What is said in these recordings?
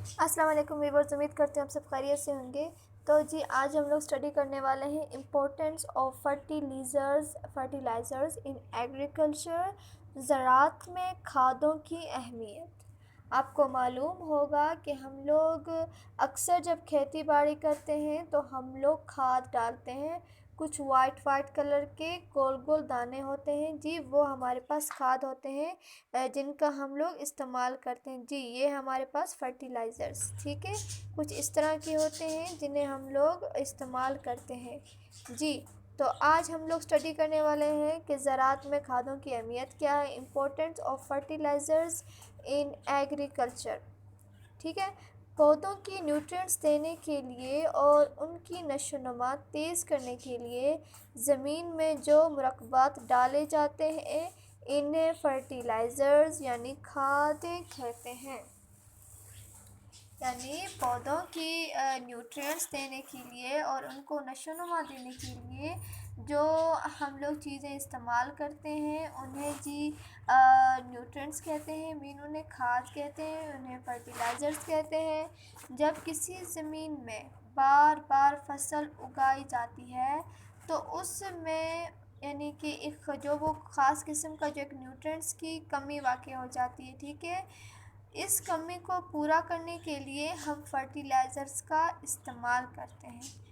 السلام علیکم ویورز، امید کرتے ہیں آپ سب خیریت سے ہوں گے۔ تو جی آج ہم لوگ اسٹڈی کرنے والے ہیں importance of fertilizers in agriculture, زراعت میں کھادوں کی اہمیت۔ آپ کو معلوم ہوگا کہ ہم لوگ اکثر جب کھیتی باڑی کرتے ہیں تو ہم لوگ کھاد ڈالتے ہیں، کچھ وائٹ کلر کے گول گول دانے ہوتے ہیں، جی وہ ہمارے پاس کھاد ہوتے ہیں جن کا ہم لوگ استعمال کرتے ہیں۔ جی یہ ہمارے پاس فرٹیلائزرز، ٹھیک ہے، کچھ اس طرح کے ہوتے ہیں جنہیں ہم لوگ استعمال کرتے ہیں۔ جی تو آج ہم لوگ اسٹڈی کرنے والے ہیں کہ زراعت میں کھادوں کی اہمیت کیا ہے، importance of fertilizers in agriculture, ٹھیک ہے۔ پودوں کی نیوٹرینٹس دینے کے لیے اور ان کی نشو و نما تیز کرنے کے لیے زمین میں جو مرکبات ڈالے جاتے ہیں انہیں فرٹیلائزرز یعنی کھادیں کہتے ہیں۔ یعنی پودوں کی نیوٹرینٹس دینے کے لیے اور ان کو نشو و نما دینے کے لیے جو ہم لوگ چیزیں استعمال کرتے ہیں انہیں جی نیوٹرینٹس کہتے ہیں، انہیں کھاد کہتے ہیں، انہیں فرٹیلائزرز کہتے ہیں۔ جب کسی زمین میں بار بار فصل اگائی جاتی ہے تو اس میں یعنی کہ ایک جو وہ خاص قسم کا جو ایک نیوٹرینٹس کی کمی واقع ہو جاتی ہے، ٹھیک ہے۔ اس کمی کو پورا کرنے کے لیے ہم فرٹیلائزرز کا استعمال کرتے ہیں۔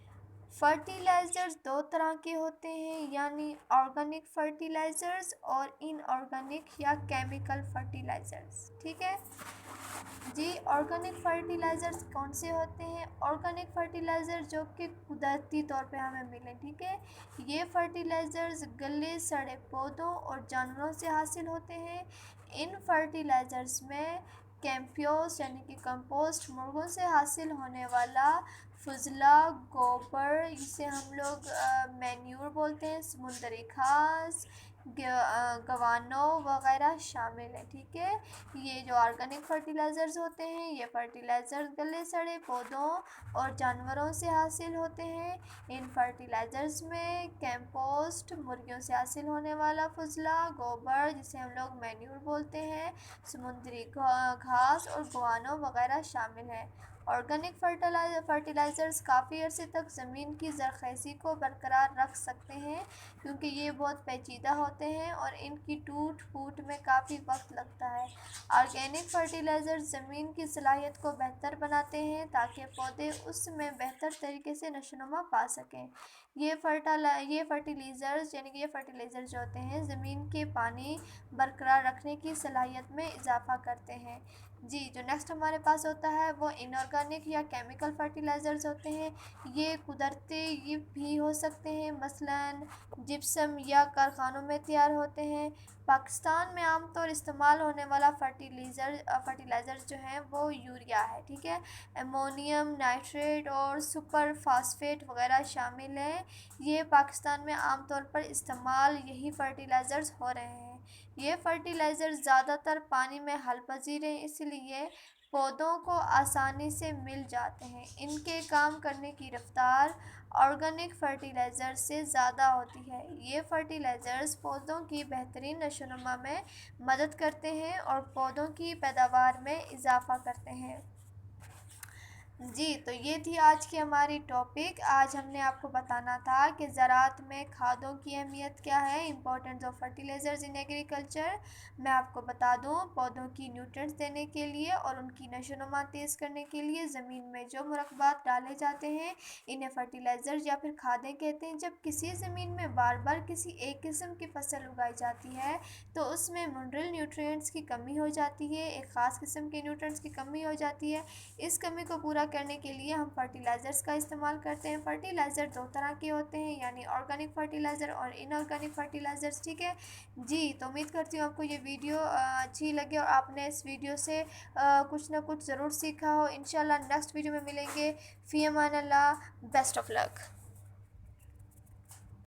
فرٹیلائزرز دو طرح کے ہوتے ہیں، یعنی آرگینک فرٹیلائزرز اور ان آرگینک یا کیمیکل فرٹیلائزرز، ٹھیک ہے۔ جی آرگینک فرٹیلائزرز کون سے ہوتے ہیں؟ آرگینک فرٹیلائزر جو کہ قدرتی طور پہ ہمیں ملیں، ٹھیک ہے۔ یہ فرٹیلائزرز گلے سڑے پودوں اور جانوروں سے حاصل ہوتے ہیں۔ ان فرٹیلائزرز میں کیمپیوس یعنی کہ کمپوسٹ، مرغوں سے حاصل ہونے والا فضلہ، گوبر جسے ہم لوگ مینیور بولتے ہیں، سمندری گھاس، گوانو وغیرہ شامل ہیں، ٹھیک ہے۔ یہ جو آرگینک فرٹیلائزرز ہوتے ہیں یہ فرٹیلائزرز گلے سڑے پودوں اور جانوروں سے حاصل ہوتے ہیں۔ ان فرٹیلائزرز میں کیمپوسٹ، مرغیوں سے حاصل ہونے والا فضلہ، گوبر جسے ہم لوگ مینیور بولتے ہیں، سمندری گھاس اور گوانو وغیرہ شامل ہیں۔ آرگینک فرٹیلائزرز کافی عرصے تک زمین کی زرخیزی کو برقرار رکھ سکتے ہیں کیونکہ یہ بہت پیچیدہ ہوتے ہیں اور ان کی ٹوٹ پھوٹ میں کافی وقت لگتا ہے۔ آرگینک فرٹیلائزرز زمین کی صلاحیت کو بہتر بناتے ہیں تاکہ پودے اس میں بہتر طریقے سے نشو و نما پا سکیں۔ یہ فرٹیلائزرز جو ہوتے ہیں زمین کے پانی برقرار رکھنے کی صلاحیت میں اضافہ کرتے ہیں۔ جی جو نیکسٹ ہمارے پاس ہوتا ہے وہ انآرگینک یا کیمیکل فرٹیلائزرز ہوتے ہیں۔ یہ قدرتی بھی ہو سکتے ہیں، مثلاً جپسم یا کارخانوں میں تیار ہوتے ہیں۔ پاکستان میں عام طور استعمال ہونے والا فرٹیلائزر جو ہیں وہ یوریا ہے، ٹھیک ہے۔ امونیم نائٹریٹ اور سپر فاسفیٹ وغیرہ شامل ہیں۔ یہ پاکستان میں عام طور پر استعمال یہی فرٹیلائزرز ہو رہے ہیں۔ یہ فرٹیلائزرز زیادہ تر پانی میں حل پذیر ہیں، اس لیے پودوں کو آسانی سے مل جاتے ہیں۔ ان کے کام کرنے کی رفتار آرگینک فرٹیلائزرز سے زیادہ ہوتی ہے۔ یہ فرٹیلائزرز پودوں کی بہترین نشو و نما میں مدد کرتے ہیں اور پودوں کی پیداوار میں اضافہ کرتے ہیں۔ جی تو یہ تھی آج کی ہماری ٹاپک۔ آج ہم نے آپ کو بتانا تھا کہ زراعت میں کھادوں کی اہمیت کیا ہے، importance of fertilizers in agriculture. میں آپ کو بتا دوں پودوں کی نیوٹرینٹس دینے کے لیے اور ان کی نشو و نما تیز کرنے کے لیے زمین میں جو مرکبات ڈالے جاتے ہیں انہیں فرٹیلائزرز یا پھر کھادیں کہتے ہیں۔ جب کسی زمین میں بار بار کسی ایک قسم کی فصل اگائی جاتی ہے تو اس میں منرل نیوٹرینٹس کی کمی ہو جاتی ہے، ایک خاص قسم کے نیوٹرینٹس کی کمی ہو جاتی ہے۔ اس کمی کو پورا کرنے کے لیے ہم فرٹیلائزرز کا استعمال کرتے ہیں۔ فرٹیلائزر دو طرح کے ہوتے ہیں، یعنی آرگینک فرٹیلائزر اور ان آرگینک فرٹیلائزرز، ٹھیک ہے۔ جی تو امید کرتی ہوں آپ کو یہ ویڈیو اچھی لگے اور آپ نے اس ویڈیو سے کچھ نہ کچھ ضرور سیکھا ہو۔ انشاءاللہ نیکسٹ ویڈیو میں ملیں گے۔ فی Aman Ullah, best of look.